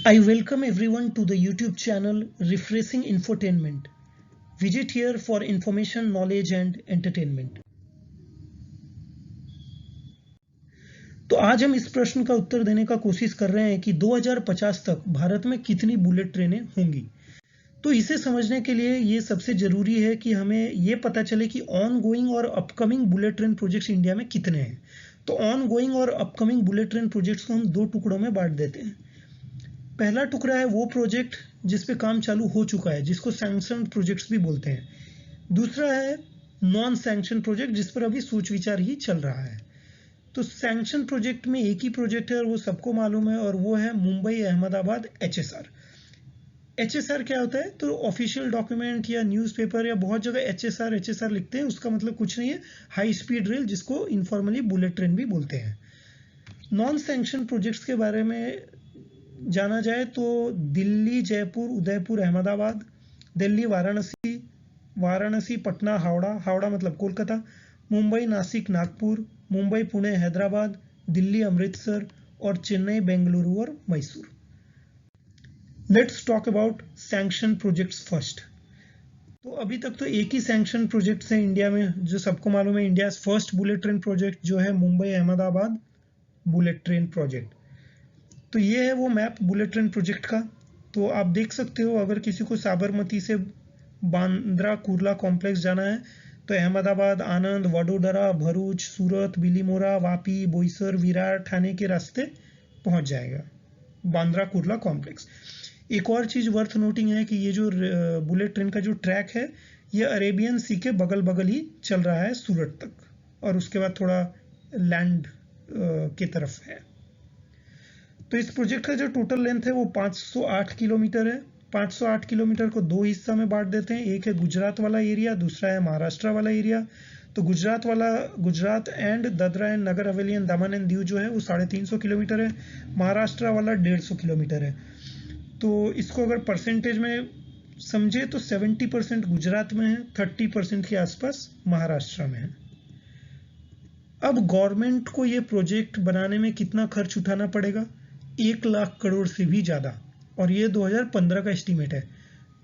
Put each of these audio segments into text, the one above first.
I welcome everyone to the YouTube channel Refreshing Infotainment. Visit here for information, knowledge and entertainment. तो आज हम इस प्रश्न का उत्तर देने का कोशिश कर रहे हैं कि 2050 तक भारत में कितनी बुलेट ट्रेनें होंगी। तो इसे समझने के लिए ये सबसे जरूरी है कि हमें ये पता चले कि ऑन गोइंग और upcoming bullet train projects India में कितने हैं। तो ऑन गोइंग और अपकमिंग बुलेट ट्रेन प्रोजेक्ट्स को हम दो टुकड़ों में बांट देते हैं। पहला टुकड़ा है वो प्रोजेक्ट जिस पे काम चालू हो चुका है, जिसको सैंक्शन प्रोजेक्ट्स भी बोलते हैं। दूसरा है नॉन सैंक्शन प्रोजेक्ट, जिस पर अभी सोच विचार ही चल रहा है। तो सैंक्शन प्रोजेक्ट में एक ही प्रोजेक्ट है और वो सबको मालूम है, और वो है मुंबई अहमदाबाद HSR। HSR क्या होता है? तो ऑफिशियल डॉक्यूमेंट या न्यूज़पेपर या बहुत जगह HSR लिखते हैं। उसका मतलब कुछ नहीं है, हाई स्पीड रेल, जिसको इनफॉर्मली बुलेट ट्रेन भी बोलते हैं। नॉन सैंक्शन प्रोजेक्ट्स के बारे में जाना जाए तो दिल्ली, जयपुर, उदयपुर, अहमदाबाद, दिल्ली, वाराणसी, वाराणसी, पटना, हावड़ा, हावड़ा मतलब कोलकाता, मुंबई, नासिक, नागपुर, मुंबई, पुणे, हैदराबाद, दिल्ली, अमृतसर और चेन्नई, बेंगलुरु और Mysore. Let's talk about sanction projects first. तो अभी तक तो एक ही सैंक्शन प्रोजेक्ट्स है इंडिया में, जो सबको मालूम है, India first bullet train project जो है Mumbai Ahmedabad bullet train project. तो ये है वो मैप बुलेट ट्रेन प्रोजेक्ट का। तो आप देख सकते हो, अगर किसी को साबरमती से बांद्रा कुर्ला कॉम्प्लेक्स जाना है तो अहमदाबाद, आनंद, वडोदरा, भरूच, सूरत, बिलीमोरा, वापी, बोईसर, विरार, ठाणे के रास्ते पहुंच जाएगा बांद्रा कुर्ला कॉम्प्लेक्स। एक और चीज वर्थ नोटिंग है कि ये जो बुलेट ट्रेन का जो ट्रैक है, ये अरेबियन सी के बगल बगल ही चल रहा है सूरत तक, और उसके बाद थोड़ा लैंड की तरफ है। तो इस प्रोजेक्ट का जो टोटल लेंथ है वो 508 किलोमीटर है। 508 किलोमीटर को दो हिस्सा में बांट देते हैं। एक है गुजरात वाला एरिया, दूसरा है महाराष्ट्र वाला एरिया। तो Gujarat and Dadra and Nagar Haveli and Daman and Diu जो है वो 350 किलोमीटर है। महाराष्ट्र वाला 150 किलोमीटर है। तो इसको अगर परसेंटेज में समझे तो 70% गुजरात में है, 30% के आसपास महाराष्ट्र में है। अब गवर्नमेंट को ये प्रोजेक्ट बनाने में कितना खर्च उठाना पड़ेगा? 1 लाख करोड़ से भी ज्यादा, और ये 2015 का एस्टीमेट है।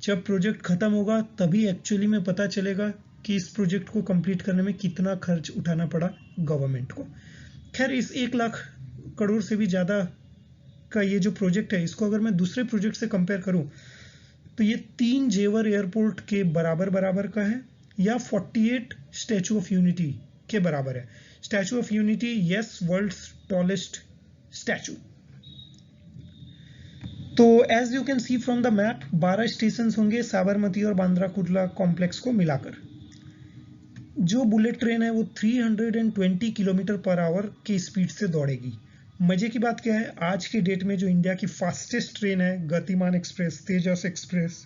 जब प्रोजेक्ट खत्म होगा तभी एक्चुअली में पता चलेगा कि इस प्रोजेक्ट को कंप्लीट करने में कितना खर्च उठाना पड़ा गवर्नमेंट को। खैर, इस 1 लाख करोड़ से भी ज्यादा का ये जो प्रोजेक्ट है, इसको अगर मैं दूसरे प्रोजेक्ट से कंपेयर करूं तो ये 3 जेवर एयरपोर्ट के बराबर का है, या 48 स्टैचू ऑफ यूनिटी के बराबर है। Statue of unity, yes, world's tallest statue. तो as you can see from the map, 12 station होंगे साबरमती और बांद्रा कुर्ला कॉम्प्लेक्स को मिलाकर। जो बुलेट ट्रेन है वो 320 किलोमीटर पर आवर की स्पीड से दौड़ेगी। मजे की बात क्या है, आज के डेट में जो इंडिया की फास्टेस्ट ट्रेन है, गतिमान एक्सप्रेस, तेजस एक्सप्रेस,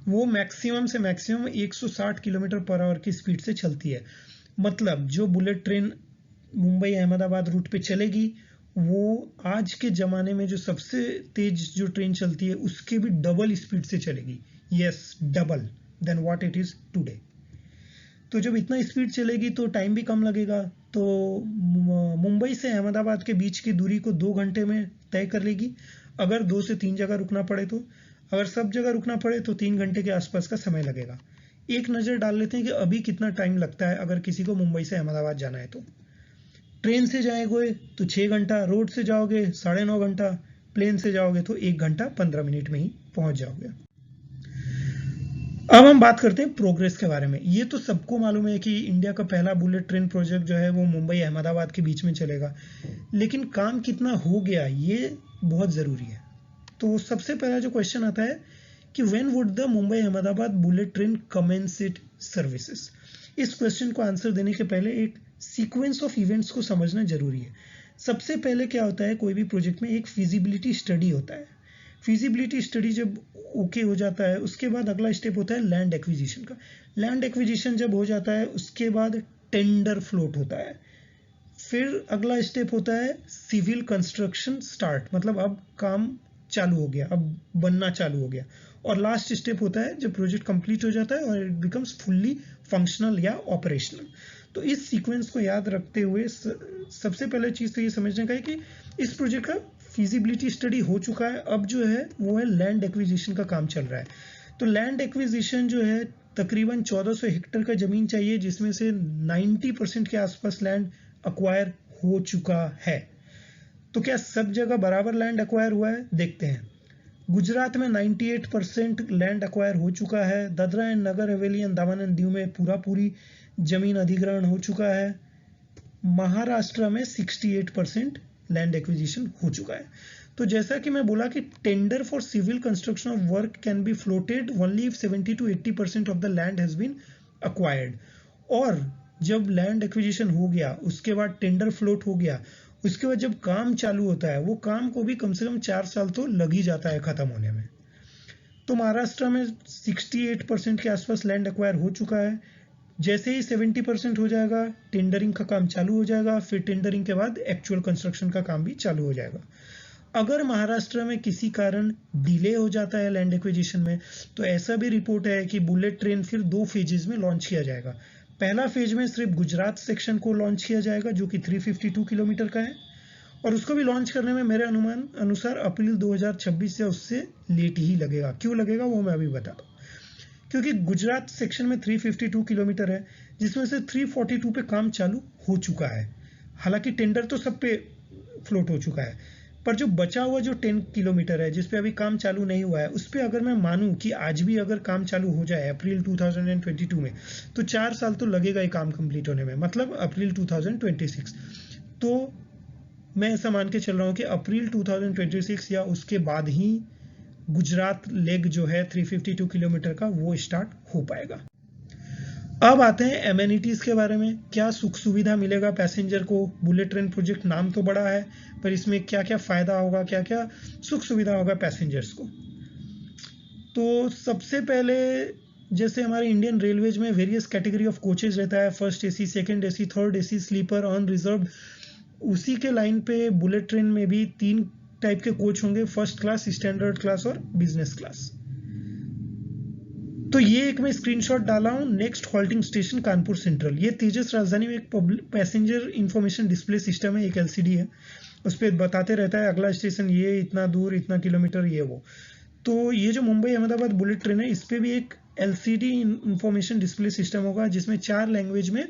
वो मैक्सिमम से मैक्सिमम 160 किलोमीटर पर आवर की स्पीड से चलती है। मतलब जो bullet train Mumbai Ahmedabad route पे चलेगी, वो आज के जमाने में जो सबसे तेज जो ट्रेन चलती है उसके भी डबल स्पीड से चलेगी। Yes, double then what it is today. तो जब इतना स्पीड चलेगी तो टाइम भी कम लगेगा। तो मुंबई से अहमदाबाद के बीच की दूरी को 2 घंटे में तय कर लेगी, अगर 2 से 3 जगह रुकना पड़े तो। अगर सब जगह रुकना पड़े तो 3 घंटे के आसपास का समय लगेगा। एक नज़र डाल लेते हैं कि अभी कितना टाइम लगता है अगर किसी को मुंबई से अहमदाबाद जाना है। तो ट्रेन से जाएंगे तो 6 घंटा, रोड से जाओगे 9.5 घंटा, प्लेन से जाओगे तो 1 घंटा 15 मिनट में ही पहुंच जाओगे। अब हम बात करते हैं प्रोग्रेस के बारे में। ये तो सबको मालूम है कि इंडिया का पहला बुलेट ट्रेन प्रोजेक्ट जो है वो मुंबई अहमदाबाद के बीच में चलेगा, लेकिन काम कितना हो गया ये बहुत ज़रूरी है। तो सबसे पहला जो क्वेश्चन आता है कि when would the Mumbai Ahmedabad bullet train commence it services. इस क्वेश्चन को आंसर देने के पहले एक सीक्वेंस ऑफ इवेंट्स को समझना जरूरी है। सबसे पहले क्या होता है, कोई भी प्रोजेक्ट में एक फिजिबिलिटी स्टडी होता है। फिजिबिलिटी स्टडी जब ओके हो जाता है, उसके बाद अगला स्टेप होता है लैंड एक्विजिशन का। लैंड एक्विजिशन जब हो जाता है उसके बाद टेंडर फ्लोट होता है। फिर अगला स्टेप होता है सिविल कंस्ट्रक्शन स्टार्ट, मतलब अब काम चालू हो गया, अब बनना चालू हो गया। और लास्ट स्टेप होता है जब प्रोजेक्ट कंप्लीट हो जाता है और इट बिकम्स फुल्ली फंक्शनल या ऑपरेशनल। तो इस सीक्वेंस को याद रखते हुए सबसे पहले चीज तो ये समझने का है कि इस प्रोजेक्ट का फिजिबिलिटी स्टडी हो चुका है, अब जो है वो है लैंड एक्विजिशन का काम चल रहा है। तो लैंड एक्विजिशन जो है तकरीबन 1400 हेक्टेयर का ज़मीन चाहिए, जिसमें से 90% के आसपास लैंड अक्वायर हो चुका है। तो क्या सब जगह बराबर लैंड अक्वायर हुआ है, देखते हैं। गुजरात में 98% लैंड अक्वायर हो चुका है। Dadra and Nagar Haveli and Daman and Diu में पूरी जमीन अधिग्रहण हो चुका है। महाराष्ट्र में 68% लैंड एक्विजिशन हो चुका है। तो जैसा कि मैं बोला कि tender for civil construction of work can be floated only if 70 to 80% of the land has been acquired. और जब लैंड एक्विजिशन हो गया, उसके बाद टेंडर फ्लोट हो गया, उसके बाद जब काम चालू होता है, वो काम को भी कम से कम 4 साल तो लग ही जाता है खत्म होने में। तो महाराष्ट्र में 68% के आसपास लैंड एक्वायर हो चुका है। जैसे ही 70% हो जाएगा, टेंडरिंग का काम चालू हो जाएगा, फिर टेंडरिंग के बाद एक्चुअल कंस्ट्रक्शन का काम भी चालू हो जाएगा। अगर महाराष्ट्र में किसी कारण डिले हो जाता है लैंड एक्विजिशन में, तो ऐसा भी रिपोर्ट है कि बुलेट ट्रेन फिर 2 फेजेस में लॉन्च किया जाएगा। पहला फेज में सिर्फ गुजरात सेक्शन को लॉन्च किया जाएगा, जो कि 352 किलोमीटर का है, और उसको भी लॉन्च करने में मेरे अनुमान अनुसार अप्रैल 2026 या उससे लेट ही लगेगा। क्यों लगेगा वो मैं अभी बता दूं। क्योंकि गुजरात सेक्शन में 352 किलोमीटर है, जिसमें से 342 पे काम चालू हो चुका है। हालांकि टेंडर तो सब पे फ्लोट हो चुका है, पर जो बचा हुआ जो 10 किलोमीटर है जिस पे अभी काम चालू नहीं हुआ है, उस पे अगर मैं मानूं कि आज भी अगर काम चालू हो जाए अप्रैल 2022 में, तो 4 साल तो लगेगा ही काम कंप्लीट होने में, मतलब अप्रैल 2026। तो मैं ऐसा मान के चल रहा हूँ कि अप्रैल 2026 या उसके बाद ही गुजरात लेग जो है 352 किलोमीटर का वो स्टार्ट हो पाएगा। अब आते हैं एमेनिटीज के बारे में। क्या सुख सुविधा मिलेगा पैसेंजर को? बुलेट ट्रेन प्रोजेक्ट नाम तो बड़ा है, पर इसमें क्या क्या फायदा होगा, क्या क्या सुख सुविधा होगा पैसेंजर्स को? तो सबसे पहले, जैसे हमारे इंडियन रेलवेज में वेरियस कैटेगरी ऑफ कोचेज रहता है, first AC, second AC, third AC, sleeper, unreserved, उसी के लाइन पे बुलेट ट्रेन में भी 3 टाइप के कोच होंगे, फर्स्ट क्लास, स्टैंडर्ड क्लास और बिजनेस क्लास। तो ये एक मैं स्क्रीनशॉट डाला हूँ। Next halting station Kanpur central. ये तेजस राजधानी में एक पैसेंजर इंफॉर्मेशन डिस्प्ले सिस्टम है, एक एलसीडी है, उस पर बताते रहता है अगला स्टेशन ये, इतना दूर, इतना किलोमीटर, ये वो। तो ये जो मुंबई अहमदाबाद बुलेट ट्रेन है, इस पर भी एक एलसीडी इंफॉर्मेशन डिस्प्ले सिस्टम होगा, जिसमें 4 लैंग्वेज में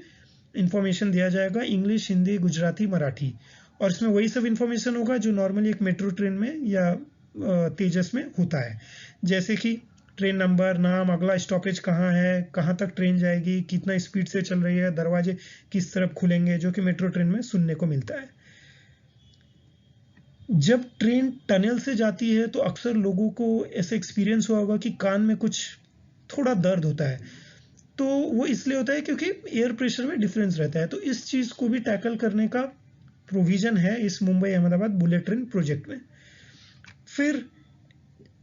इंफॉर्मेशन दिया जाएगा, इंग्लिश, हिंदी, गुजराती, मराठी। और इसमें वही सब इंफॉर्मेशन होगा जो नॉर्मली एक मेट्रो ट्रेन में या तेजस में होता है, जैसे कि ट्रेन नंबर, नाम, अगला स्टॉपेज कहाँ है, कहाँ तक ट्रेन जाएगी, कितना स्पीड से चल रही है, दरवाजे किस तरफ खुलेंगे, जो कि मेट्रो ट्रेन में सुनने को मिलता है। जब ट्रेन टनल से जाती है तो अक्सर लोगों को ऐसा एक्सपीरियंस हुआ होगा कि कान में कुछ थोड़ा दर्द होता है। तो वो इसलिए होता है क्योंकि एयर प्रेशर में डिफरेंस रहता है। तो इस चीज़ को भी टैकल करने का प्रोविजन है इस Mumbai Ahmedabad bullet train project में। फिर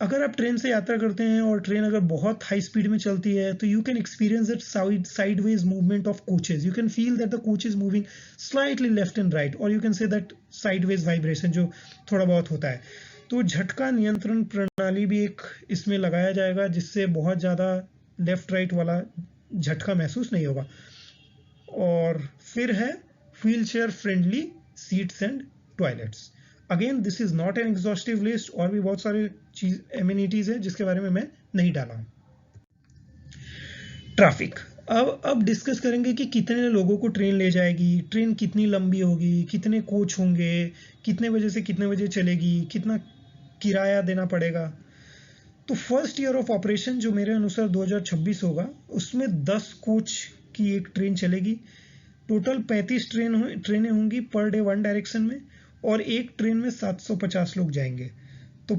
अगर आप ट्रेन से यात्रा करते हैं और ट्रेन अगर बहुत हाई स्पीड में चलती है, तो you can experience that sideways movement of coaches. You can feel that the coach is moving slightly left and right, और you can say that sideways vibration जो थोड़ा बहुत होता है। तो झटका नियंत्रण प्रणाली भी एक इसमें लगाया जाएगा, जिससे बहुत ज़्यादा लेफ्ट राइट वाला झटका महसूस नहीं होगा। और फिर है wheel chair friendly seats and toilets. Again this is not an exhaustive list, और भी बहुत सारे चीज एमिनिटीज है जिसके बारे में मैं नहीं डाला हूं। ट्रैफिक, अब डिस्कस करेंगे कि कितने लोगों को ट्रेन ले जाएगी, ट्रेन कितनी लंबी होगी, कितने कोच होंगे, कितने बजे से कितने बजे चलेगी, कितना किराया देना पड़ेगा। तो फर्स्ट ईयर ऑफ ऑपरेशन जो मेरे अनुसार 2026 होगा, उसमें 10 कोच की एक ट्रेन चलेगी। टोटल 35 ट्रेनें होंगी पर डे 1 डायरेक्शन में, और एक ट्रेन में 750 लोग जाएंगे। तो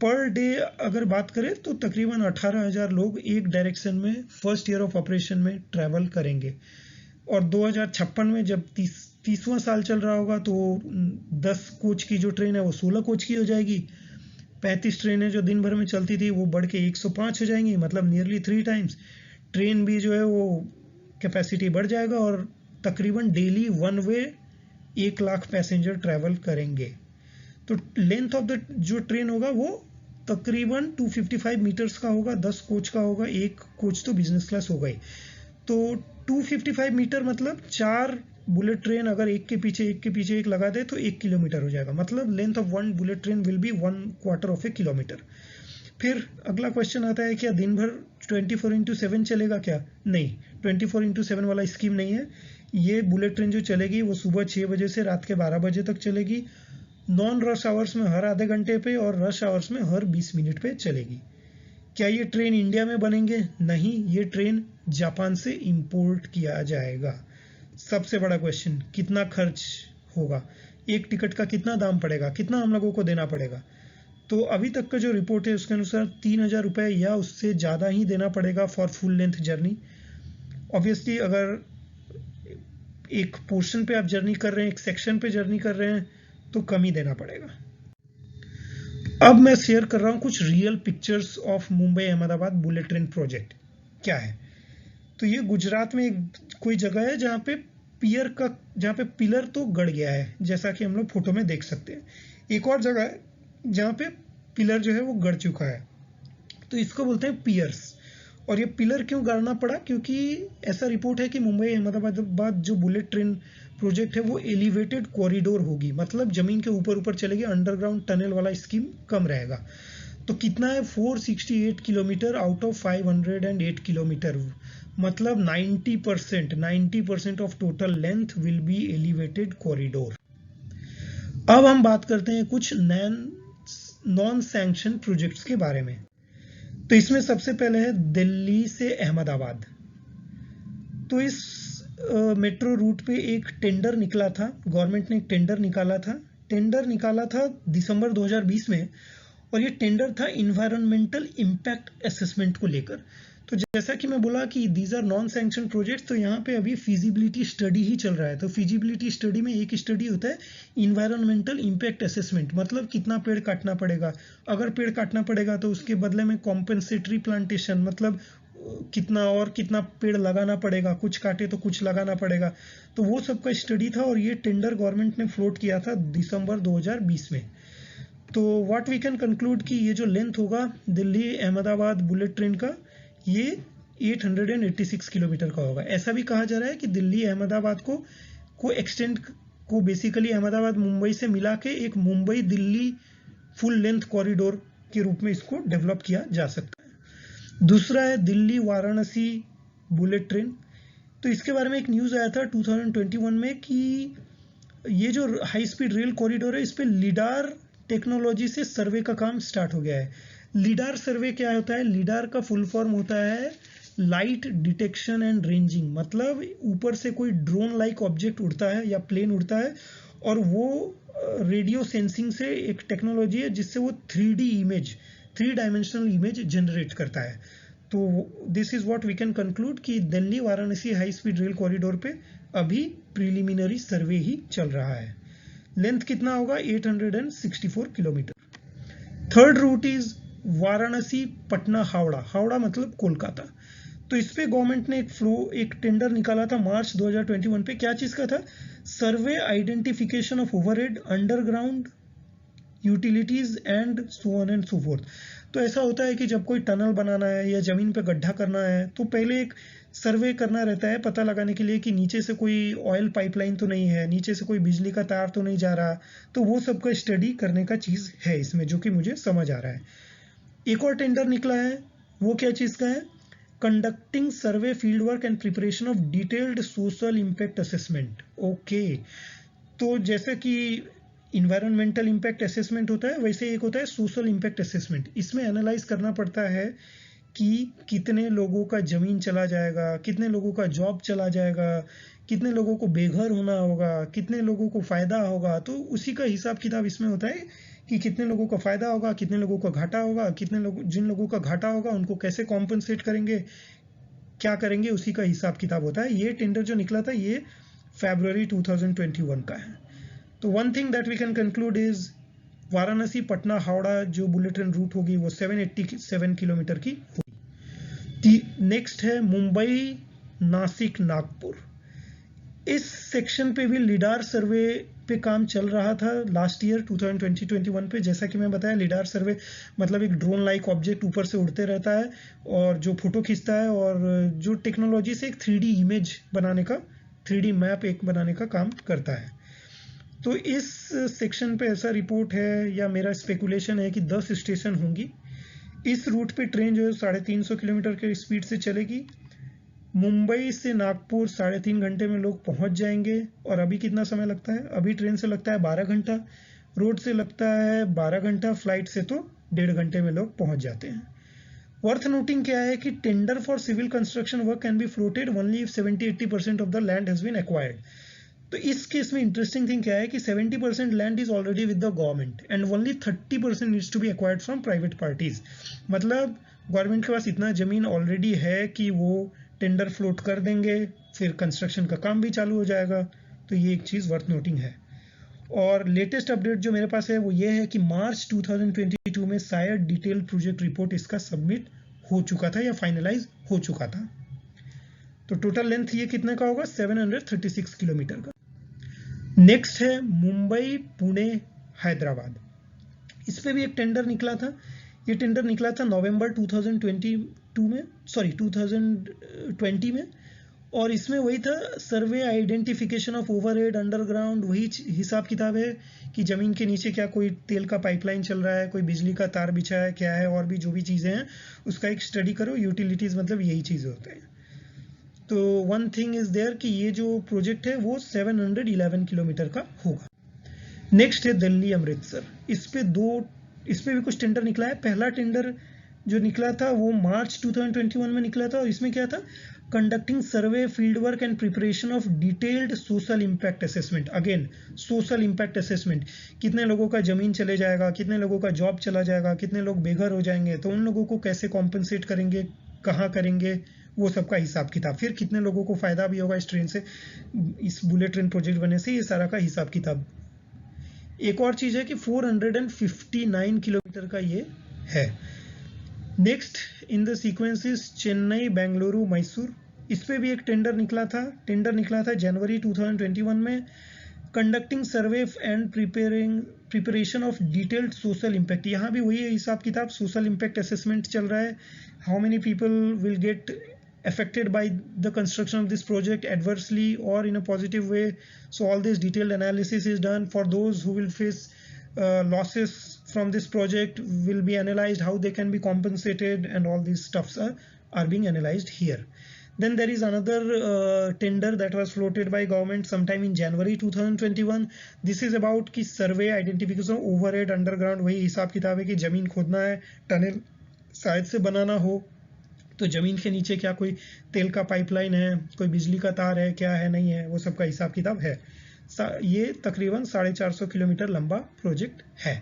पर डे अगर बात करें तो तकरीबन 18,000 लोग एक डायरेक्शन में फर्स्ट ईयर ऑफ ऑपरेशन में ट्रैवल करेंगे। और 2056 में जब 30वां साल चल रहा होगा, तो 10 कोच की जो ट्रेन है वो 16 कोच की हो जाएगी। 35 ट्रेनें जो दिन भर में चलती थी वो बढ़ के 105 हो जाएंगी, मतलब नियरली 3 टाइम्स। ट्रेन भी जो है वो कैपेसिटी बढ़ जाएगा, और तकरीबन डेली 1 वे 1 लाख पैसेंजर ट्रैवल करेंगे। तो लेंथ ऑफ द जो ट्रेन होगा वो तकरीबन 255 मीटर्स का होगा, 10 कोच का होगा, एक कोच तो बिजनेस क्लास होगा ही। तो 255 मीटर मतलब 4 बुलेट ट्रेन अगर एक के पीछे एक लगा दे तो 1 किलोमीटर हो जाएगा, मतलब length of one bullet train will B 1/4 of A kilometre. फिर अगला क्वेश्चन आता है, क्या दिन भर 24/7 चलेगा क्या? नहीं, 24/7 वाला स्कीम नहीं है। ये बुलेट ट्रेन जो चलेगी वो सुबह 6 बजे से रात के 12 बजे तक चलेगी। नॉन रश आवर्स में हर आधे घंटे पे और रश आवर्स में हर 20 मिनट पे चलेगी। क्या ये ट्रेन इंडिया में बनेंगे? नहीं, ये ट्रेन जापान से इंपोर्ट किया जाएगा। सबसे बड़ा क्वेश्चन, कितना खर्च होगा, एक टिकट का कितना दाम पड़ेगा, कितना हम लोगों को देना पड़ेगा? तो अभी तक का जो रिपोर्ट है उसके अनुसार 3,000 रुपये या उससे ज़्यादा ही देना पड़ेगा for full length journey. Obviously अगर एक पोर्शन पे आप जर्नी कर रहे हैं, एक सेक्शन पे जर्नी कर रहे हैं, तो कम ही देना पड़ेगा। अब मैं शेयर कर रहा हूँ कुछ real pictures of Mumbai Ahmedabad bullet train project. क्या है, तो ये गुजरात में एक कोई जगह है जहाँ पे जहाँ पे पिलर तो गड़ गया है, जैसा कि हम लोग फोटो में देख सकते हैं। एक और जगह है जहाँ पे पिलर जो है वो गड़ चुका है, तो इसको बोलते हैं पियर्स। और ये पिलर क्यों गाड़ना पड़ा? क्योंकि ऐसा रिपोर्ट है कि मुंबई अहमदाबाद जो बुलेट ट्रेन प्रोजेक्ट है वो एलिवेटेड कॉरिडोर होगी, मतलब जमीन के ऊपर चलेगी, अंडरग्राउंड टनल वाला स्कीम कम रहेगा। तो कितना है? 468 किलोमीटर आउट ऑफ 508 किलोमीटर, मतलब 90% of total length will be elevated corridor. अब हम बात करते हैं कुछ नॉन सैंक्शन प्रोजेक्ट्स के बारे में। तो इसमें सबसे पहले है दिल्ली से अहमदाबाद। तो इस मेट्रो रूट पे एक टेंडर निकला था, गवर्नमेंट ने एक टेंडर निकाला था दिसंबर 2020 में, और ये टेंडर था इन्वायरमेंटल इम्पैक्ट असेसमेंट को लेकर। तो जैसा कि मैं बोला कि these are non sanction projects, तो यहाँ पे अभी फिजिबिलिटी स्टडी ही चल रहा है। तो फिजिबिलिटी स्टडी में एक स्टडी होता है इन्वायरमेंटल इम्पैक्ट असेसमेंट, मतलब कितना पेड़ काटना पड़ेगा। अगर पेड़ काटना पड़ेगा तो उसके बदले में कॉम्पेंसेटरी प्लांटेशन, मतलब कितना पेड़ लगाना पड़ेगा, कुछ काटे तो कुछ लगाना पड़ेगा। तो वो सब का स्टडी था, और ये टेंडर गवर्नमेंट ने फ्लोट किया था दिसंबर 2020 में। तो व्हाट वी कैन कंक्लूड कि ये जो लेंथ होगा दिल्ली अहमदाबाद बुलेट ट्रेन का, ये 886 किलोमीटर का होगा। ऐसा भी कहा जा रहा है कि दिल्ली अहमदाबाद को एक्सटेंड को बेसिकली अहमदाबाद मुंबई से मिला के एक Mumbai Delhi full length corridor के रूप में इसको डेवलप किया जा सकता है। दूसरा है दिल्ली वाराणसी बुलेट ट्रेन। तो इसके बारे में एक न्यूज़ आया था 2021 में कि ये जो हाई स्पीड रेल कॉरिडोर है, इस पे लिडार टेक्नोलॉजी से सर्वे का काम स्टार्ट हो गया है। लिडार सर्वे क्या होता है? लिडार का फुल फॉर्म होता है लाइट डिटेक्शन एंड रेंजिंग, मतलब ऊपर से कोई ड्रोन लाइक ऑब्जेक्ट उड़ता है या प्लेन उड़ता है, और वो रेडियो सेंसिंग से एक टेक्नोलॉजी है जिससे वो 3 डायमेंशनल इमेज जनरेट करता है। तो this is what we can conclude कि Delhi Varanasi high speed rail corridor पे अभी प्रिलिमिनरी सर्वे ही चल रहा है। लेंथ कितना होगा? 864 kilometre. Third route is Varanasi Patna Howrah मतलब कोलकाता। तो इस पे गवर्नमेंट ने एक टेंडर निकाला था मार्च 2021 पे। क्या चीज का था? Survey identification of overhead underground utilities and so on and so forth. तो ऐसा होता है कि जब कोई टनल बनाना है या जमीन पे गड्ढा करना है, तो पहले एक सर्वे करना रहता है पता लगाने के लिए कि नीचे से कोई ऑयल पाइपलाइन तो नहीं है, नीचे से कोई बिजली का तार तो नहीं जा रहा। तो वो सब का स्टडी करने का चीज है इसमें, जो कि मुझे समझ आ रहा है। एक और टेंडर निकला है, वो क्या चीज का है? Conducting survey field work and preparation of detailed social impact assessment. Okay, तो जैसे कि इन्वायरमेंटल इम्पैक्ट असेसमेंट होता है, वैसे एक होता है सोशल इम्पैक्ट असेसमेंट। इसमें एनालाइज करना पड़ता है कि कितने लोगों का जमीन चला जाएगा, कितने लोगों का जॉब चला जाएगा, कितने लोगों को बेघर होना होगा, कितने लोगों को फायदा होगा। तो उसी का हिसाब किताब इसमें होता है कि कितने लोगों का फायदा होगा, कितने लोगों का घाटा होगा, जिन लोगों का घाटा होगा उनको कैसे कॉम्पनसेट करेंगे, क्या करेंगे, उसी का हिसाब किताब होता है। ये टेंडर जो निकला था ये फरवरी 2021 का है। तो one thing that we can conclude is Varanasi Patna Howrah जो बुलेट ट्रेन रूट होगी वो 787 किलोमीटर की होगी। नेक्स्ट है मुंबई नासिक नागपुर। इस सेक्शन पे भी लिडार सर्वे पे काम चल रहा था लास्ट ईयर 2020-21 पे। जैसा कि मैं बताया, लिडार सर्वे मतलब एक ड्रोन लाइक ऑब्जेक्ट ऊपर से उड़ते रहता है और जो फोटो खींचता है, और जो टेक्नोलॉजी से एक 3D इमेज बनाने का 3D मैप एक बनाने का काम करता है। तो इस सेक्शन पे ऐसा रिपोर्ट है या मेरा स्पेकुलेशन है कि 10 स्टेशन होंगी। इस रूट पे ट्रेन जो है 350 किलोमीटर के स्पीड से चलेगी। मुंबई से नागपुर 3.5 घंटे में लोग पहुंच जाएंगे। और अभी कितना समय लगता है? अभी ट्रेन से लगता है 12 घंटा, रोड से लगता है 12 घंटा, फ्लाइट से तो 1.5 घंटे में लोग पहुंच जाते हैं। वर्थ नोटिंग क्या है कि tender for civil construction work can be floated only if 70-80% of the land has been acquired. तो इस केस में इंटरेस्टिंग थिंग क्या है कि 70% land is already with the government and only 30% needs to be acquired from private parties. मतलब government के पास इतना जमीन ऑलरेडी है कि वो टेंडर फ्लोट कर देंगे, फिर कंस्ट्रक्शन का काम भी चालू हो जाएगा। तो ये एक चीज़ वर्थ नोटिंग है। और लेटेस्ट अपडेट जो मेरे पास है वो ये है कि मार्च 2022 में शायद डिटेल प्रोजेक्ट रिपोर्ट इसका सबमिट हो चुका था या फाइनलाइज हो चुका था। तो टोटल लेंथ ये कितने का होगा? 736 किलोमीटर का। नेक्स्ट है मुंबई पुणे हैदराबाद। इस पे भी एक टेंडर निकला था। ये टेंडर निकला था नवंबर 2020 में। और इसमें वही था, survey identification of overhead underground, वही हिसाब किताब है कि जमीन के नीचे क्या कोई तेल का पाइपलाइन चल रहा है, कोई बिजली का तार बिछा है, क्या है, और भी जो भी चीज़ें हैं उसका एक स्टडी करो। यूटिलिटीज़ मतलब यही चीज़ होते हैं। तो वन थिंग इज देयर कि ये जो प्रोजेक्ट है वो 711 किलोमीटर का होगा। नेक्स्ट है दिल्ली अमृतसर। इस पे भी कुछ टेंडर निकला है। पहला टेंडर जो निकला था वो मार्च 2021 में निकला था। और इसमें क्या था? Conducting survey, field work and preparation of detailed social impact assessment. Again social impact assessment, कितने लोगों का जमीन चले जाएगा, कितने लोगों का जॉब चला जाएगा, कितने लोग बेघर हो जाएंगे, तो उन लोगों को कैसे कॉम्पनसेट करेंगे, कहाँ करेंगे, वो सबका हिसाब किताब। फिर कितने लोगों को फायदा भी होगा इस ट्रेन से, इस बुलेट ट्रेन प्रोजेक्ट बनने से, ये सारा का हिसाब किताब। एक और चीज है कि 459 किलोमीटर का ये है। Next in the sequence is Chennai Bengaluru Mysore. इस पे भी एक टेंडर निकला था जनवरी 2021 में। Conducting survey and preparation of detailed social impact. यहाँ भी वही हिसाब किताब, सोशल इम्पैक्ट असेसमेंट चल रहा है। How many people will get affected by the construction of this project adversely or in a positive way. So all this detailed analysis is done. For those who will face losses from this project will be analyzed, how they can be compensated, and all these stuffs are being analyzed here. Then there is another tender that was floated by government sometime in January 2021. This is about कि survey identification overhead underground, वही हिसाब किताब है कि जमीन खोदना है, tunnel शायद से बनाना हो, तो जमीन के नीचे क्या कोई तेल का पाइपलाइन है, कोई बिजली का तार है, क्या है, नहीं है, वो सब का हिसाब किताब है। ये तकरीबन 450 किलोमीटर लंबा प्रोजेक्ट है।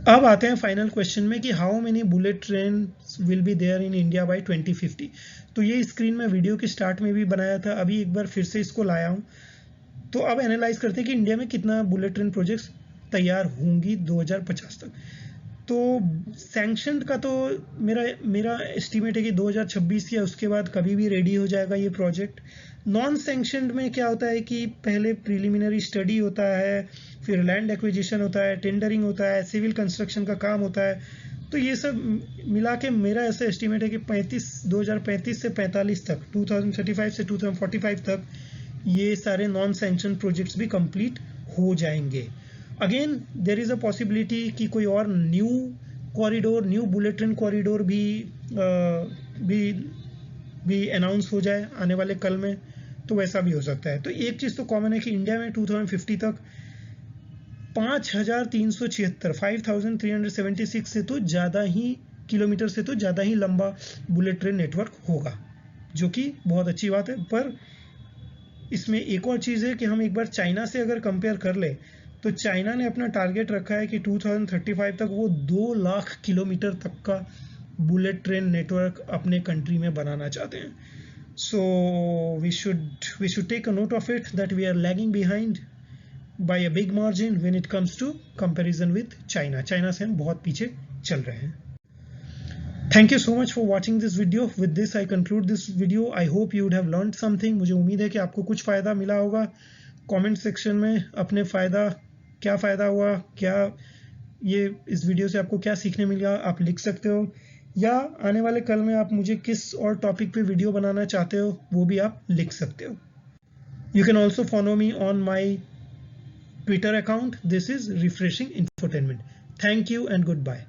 अब आते हैं फाइनल क्वेश्चन में कि how many bullet train will be there in India by 2050। तो ये स्क्रीन में वीडियो के स्टार्ट में भी बनाया था, अभी एक बार फिर से इसको लाया हूँ। तो अब एनालाइज करते हैं कि इंडिया में कितना बुलेट ट्रेन प्रोजेक्ट्स तैयार होंगी 2050 तक। तो सैंक्शन का तो मेरा एस्टिमेट है कि 2026 या उसके बाद कभी भी रेडी हो जाएगा ये प्रोजेक्ट। नॉन सैंक्शनड में क्या होता है कि पहले प्रीलिमिनरी स्टडी होता है, फिर लैंड एक्विजिशन होता है, टेंडरिंग होता है, सिविल कंस्ट्रक्शन का काम होता है। तो ये सब मिला के मेरा ऐसा एस्टिमेट है कि 2035 से 45 तक, 2035 से 2045 तक ये सारे नॉन सैंक्शन प्रोजेक्ट्स भी कंप्लीट हो जाएंगे। Again there is a possibility कि कोई और new corridor, new bullet train corridor भी अनाउंस हो जाए आने वाले कल में, तो वैसा भी हो सकता है। तो एक चीज़ तो कॉमन है कि इंडिया में 2050 तक 5376 से तो ज़्यादा ही किलोमीटर से तो ज़्यादा ही लंबा बुलेट ट्रेन नेटवर्क होगा, जो कि बहुत अच्छी बात है। पर इसमें एक और चीज़ है कि हम एक बार चाइना से अगर कंपेयर कर ले, तो चाइना ने अपना टारगेट रखा है कि 2035 तक वो 2 लाख किलोमीटर तक का बुलेट ट्रेन नेटवर्क अपने कंट्री में बनाना चाहते हैं। So we should take a note of it that we are lagging behind by a big margin when it comes to comparison with China. China से हम बहुत पीछे चल रहे हैं। Thank you so much for watching this video. With this I conclude this video. I hope you would have learned something. मुझे उम्मीद है कि आपको कुछ फ़ायदा मिला होगा। कमेंट सेक्शन में अपने क्या फ़ायदा हुआ, क्या ये इस वीडियो से आपको क्या सीखने मिला, आप लिख सकते हो। या आने वाले कल में आप मुझे किस और टॉपिक पे वीडियो बनाना चाहते हो वो भी आप लिख सकते हो। You can also follow me on my Twitter account. This is Refreshing Infotainment. Thank you and goodbye.